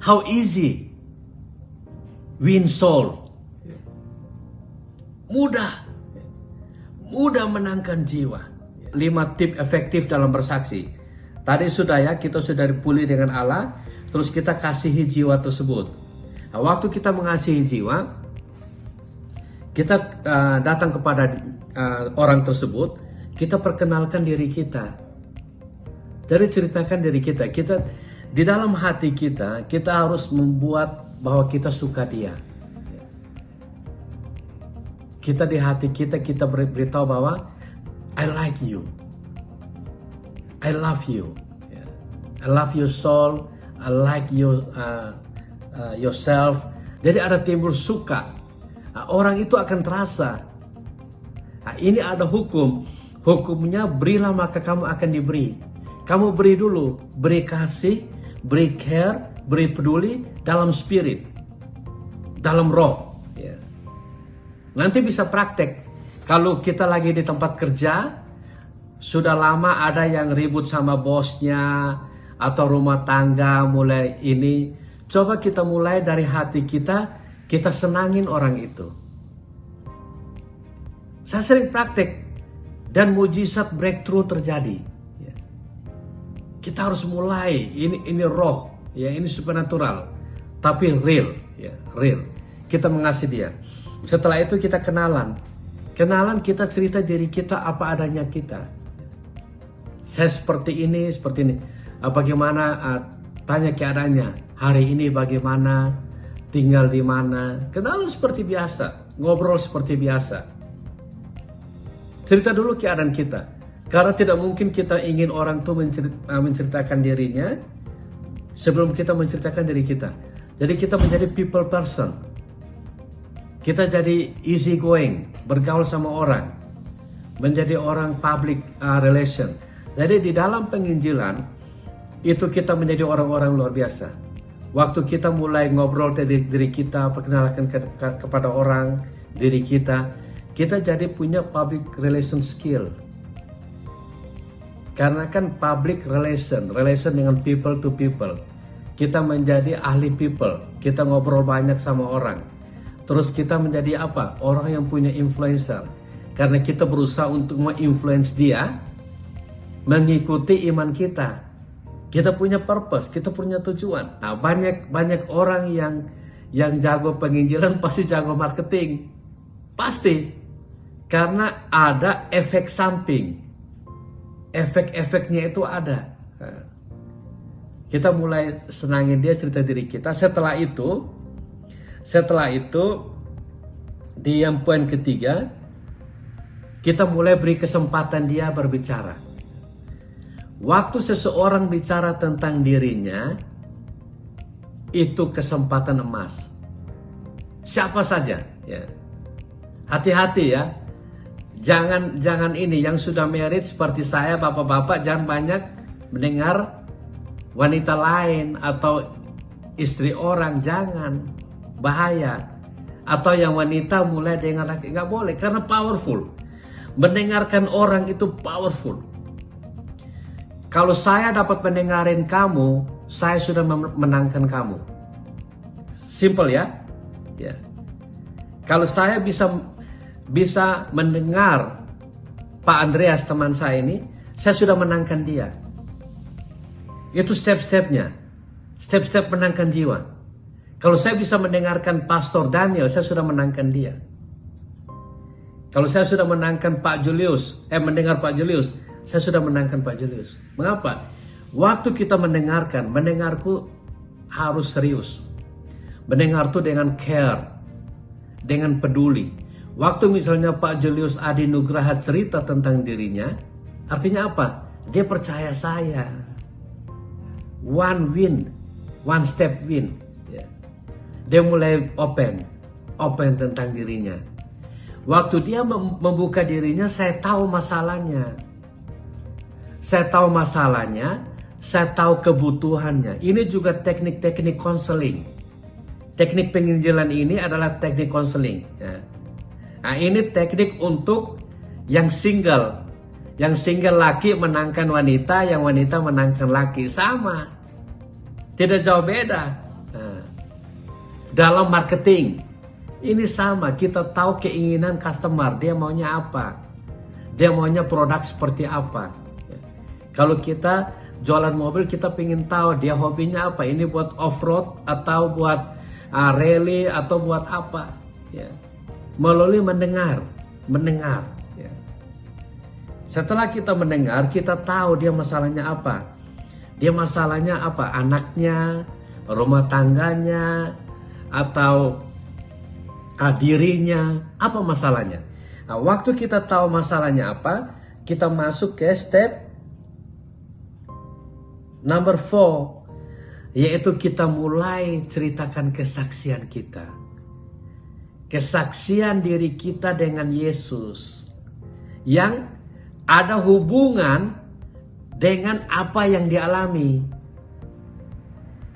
How easy win soul. Mudah menangkan jiwa. 5 tip efektif dalam bersaksi. Tadi sudah ya, kita sudah dipulih dengan Allah, terus kita kasihi jiwa tersebut. Nah, waktu kita mengasihi jiwa, kita datang kepada orang tersebut, kita perkenalkan diri kita. Jadi ceritakan diri kita. Kita di dalam hati kita harus membuat bahwa kita suka dia. Kita di hati kita beritahu bahwa I like you, I love you, I love your soul, I like you yourself. Jadi ada timbul suka. Nah, orang itu akan terasa. Nah, ini ada hukumnya berilah maka kamu akan diberi. Kamu beri dulu, beri kasih, beri care, beri peduli dalam spirit, dalam roh. Nanti bisa praktek. Kalau kita lagi di tempat kerja, sudah lama ada yang ribut sama bosnya, atau rumah tangga mulai ini, coba kita mulai dari hati kita senangin orang itu. Saya sering praktek, dan mujizat breakthrough terjadi. Kita harus mulai, ini roh, ya ini supernatural, tapi real, ya real. Kita mengasihi dia. Setelah itu kita kenalan, kita cerita diri kita apa adanya kita. Saya seperti ini. Bagaimana? Tanya keadaannya. Hari ini bagaimana? Tinggal di mana? Kenalan seperti biasa, ngobrol seperti biasa. Cerita dulu keadaan kita. Karena tidak mungkin kita ingin orang itu menceritakan dirinya sebelum kita menceritakan diri kita. Jadi kita menjadi people person. Kita jadi easy going, bergaul sama orang, menjadi orang public relation. Jadi di dalam penginjilan itu kita menjadi orang-orang luar biasa. Waktu kita mulai ngobrol dari diri kita, perkenalkan kepada orang diri kita jadi punya public relation skill. Karena kan public relation dengan people to people. Kita menjadi ahli people, kita ngobrol banyak sama orang. Terus kita menjadi apa? Orang yang punya influencer. Karena kita berusaha untuk menginfluence dia mengikuti iman kita. Kita punya purpose, kita punya tujuan. Nah, banyak orang yang jago penginjilan pasti jago marketing. Pasti. Karena ada efek samping. Efek-efeknya itu ada. Nah, kita mulai senangin dia, cerita diri kita. Setelah itu di yang poin ketiga, kita mulai beri kesempatan dia berbicara. Waktu seseorang bicara tentang dirinya, itu kesempatan emas. Siapa saja, ya. Hati-hati ya. Jangan ini yang sudah married seperti saya, bapak-bapak, jangan banyak mendengar wanita lain atau istri orang, jangan. Bahaya. Atau yang wanita mulai dengar laki, nggak boleh karena powerful. Mendengarkan orang itu powerful. Kalau saya dapat mendengarin kamu, saya sudah menangkan kamu. Simple ya. Kalau saya bisa mendengar Pak Andreas teman saya ini, saya sudah menangkan dia. Itu step-stepnya. Step-step menangkan jiwa. Kalau saya bisa mendengarkan Pastor Daniel, saya sudah menangkan dia. Kalau saya sudah menangkan mendengar Pak Julius, saya sudah menangkan Pak Julius. Mengapa? Waktu kita mendengarku harus serius. Mendengar itu dengan care, dengan peduli. Waktu misalnya Pak Julius Adi Nugraha cerita tentang dirinya, artinya apa? Dia percaya saya. One step win. Dia mulai open tentang dirinya. Waktu dia membuka dirinya, saya tahu masalahnya. Saya tahu kebutuhannya. Ini juga teknik-teknik konseling. Teknik penginjilan ini adalah teknik konseling. Nah, ini teknik untuk yang single. Yang single laki menangkan wanita, yang wanita menangkan laki. Sama. Tidak jauh beda. Nah, Dalam marketing, ini sama, kita tahu keinginan customer, dia maunya apa. Dia maunya produk seperti apa. Kalau kita jualan mobil, kita pengen tahu dia hobinya apa. Ini buat off-road atau buat rally atau buat apa. Ya. Melalui mendengar. Ya. Setelah kita mendengar, kita tahu dia masalahnya apa. Dia masalahnya apa? Anaknya, rumah tangganya, atau dirinya, apa masalahnya. Nah, waktu kita tahu masalahnya apa, kita masuk ke step number 4, yaitu kita mulai ceritakan kesaksian kita. Kesaksian diri kita dengan Yesus yang ada hubungan dengan apa yang dialami.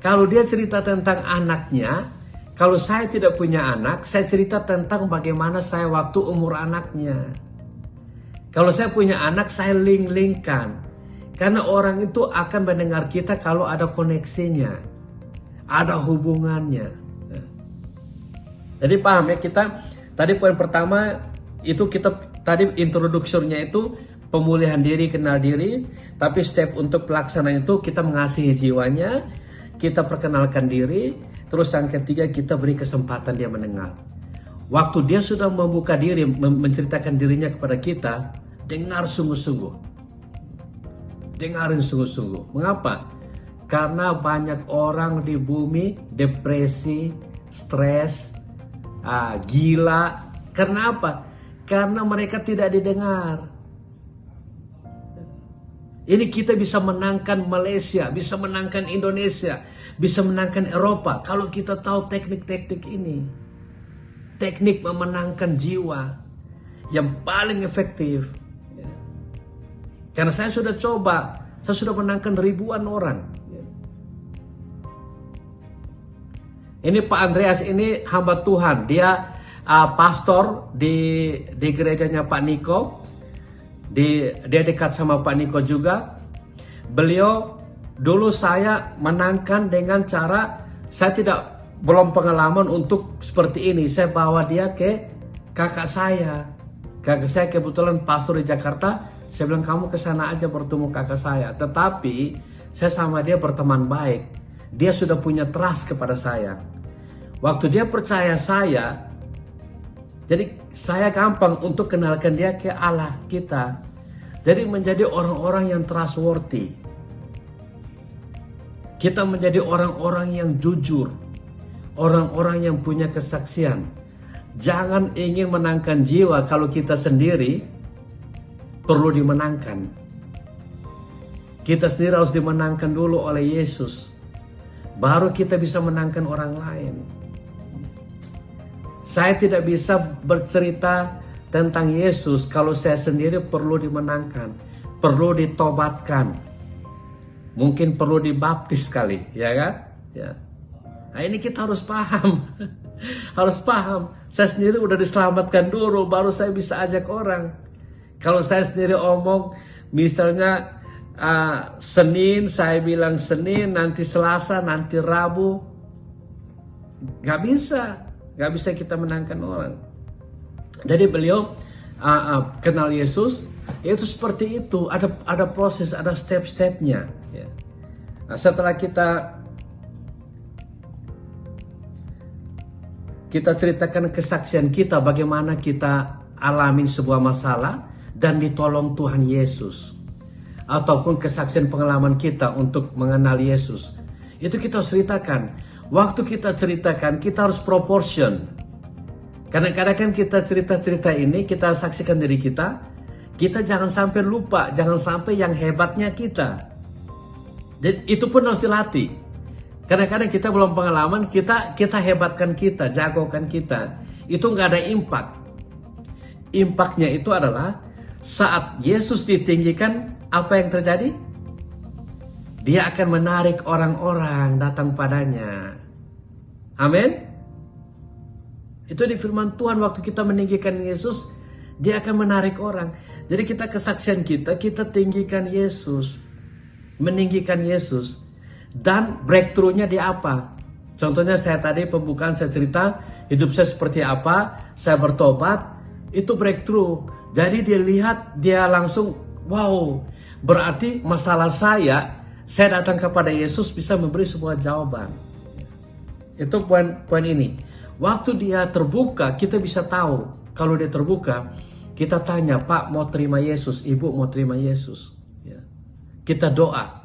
Kalau dia cerita tentang anaknya, kalau saya tidak punya anak, saya cerita tentang bagaimana saya waktu umur anaknya. Kalau saya punya anak, saya link-linkkan. Karena orang itu akan mendengar kita kalau ada koneksinya. Ada hubungannya. Jadi paham ya, kita tadi poin pertama itu kita tadi introduksinya itu pemulihan diri, kenal diri. Tapi step untuk pelaksanaan itu kita mengasihi jiwanya, kita perkenalkan diri. Terus yang ketiga, kita beri kesempatan dia mendengar. Waktu dia sudah membuka diri, menceritakan dirinya kepada kita, dengar sungguh-sungguh. Dengarin sungguh-sungguh. Mengapa? Karena banyak orang di bumi depresi, stres, gila. Karena apa? Karena mereka tidak didengar. Ini kita bisa menangkan Malaysia, bisa menangkan Indonesia, bisa menangkan Eropa kalau kita tahu teknik-teknik ini. Teknik memenangkan jiwa yang paling efektif. Karena saya sudah coba, saya sudah menangkan ribuan orang. Ini Pak Andreas, ini hamba Tuhan, dia pastor di gerejanya Pak Niko. Dia dekat sama Pak Niko juga. Beliau dulu saya menangkan dengan cara, saya belum pengalaman untuk seperti ini. Saya bawa dia ke kakak saya. Kakak saya kebetulan pastor di Jakarta. Saya bilang, kamu ke sana aja bertemu kakak saya. Tetapi saya sama dia berteman baik. Dia sudah punya trust kepada saya. Waktu dia percaya saya, jadi saya gampang untuk kenalkan dia ke Allah kita. Jadi menjadi orang-orang yang trustworthy. Kita menjadi orang-orang yang jujur. Orang-orang yang punya kesaksian. Jangan ingin menangkan jiwa kalau kita sendiri perlu dimenangkan. Kita sendiri harus dimenangkan dulu oleh Yesus. Baru kita bisa menangkan orang lain. Saya tidak bisa bercerita tentang Yesus kalau saya sendiri perlu dimenangkan, perlu ditobatkan, mungkin perlu dibaptis kali, ya kan? Ya. Nah, ini kita harus paham, harus paham. Saya sendiri udah diselamatkan dulu, baru saya bisa ajak orang. Kalau saya sendiri omong, misalnya Senin, saya bilang Senin, nanti Selasa, nanti Rabu, nggak bisa kita menangkan orang. Jadi beliau kenal Yesus, itu seperti itu, ada proses, ada step-stepnya. Ya. Nah, setelah kita ceritakan kesaksian kita, bagaimana kita alamin sebuah masalah dan ditolong Tuhan Yesus, ataupun kesaksian pengalaman kita untuk mengenal Yesus, itu kita harus ceritakan. Waktu kita ceritakan, kita harus proportion. Kadang-kadang kan kita cerita-cerita ini, kita saksikan diri kita jangan sampai lupa, jangan sampai yang hebatnya kita. Dan itu pun harus dilatih. Kadang-kadang kita belum pengalaman, kita hebatkan kita, jagokan kita. Itu nggak ada impact. Impactnya itu adalah saat Yesus ditinggikan, apa yang terjadi? Dia akan menarik orang-orang datang padanya. Amin. Itu di firman Tuhan, waktu kita meninggikan Yesus, dia akan menarik orang. Jadi kita kesaksian kita tinggikan Yesus. Meninggikan Yesus. Dan breakthrough-nya di apa? Contohnya saya tadi pembukaan saya cerita hidup saya seperti apa, saya bertobat, itu breakthrough. Jadi dia lihat, dia langsung wow, berarti masalah saya datang kepada Yesus bisa memberi sebuah jawaban. Itu poin ini. Waktu dia terbuka, kita bisa tahu. Kalau dia terbuka, kita tanya, Pak mau terima Yesus, Ibu mau terima Yesus. Kita doa.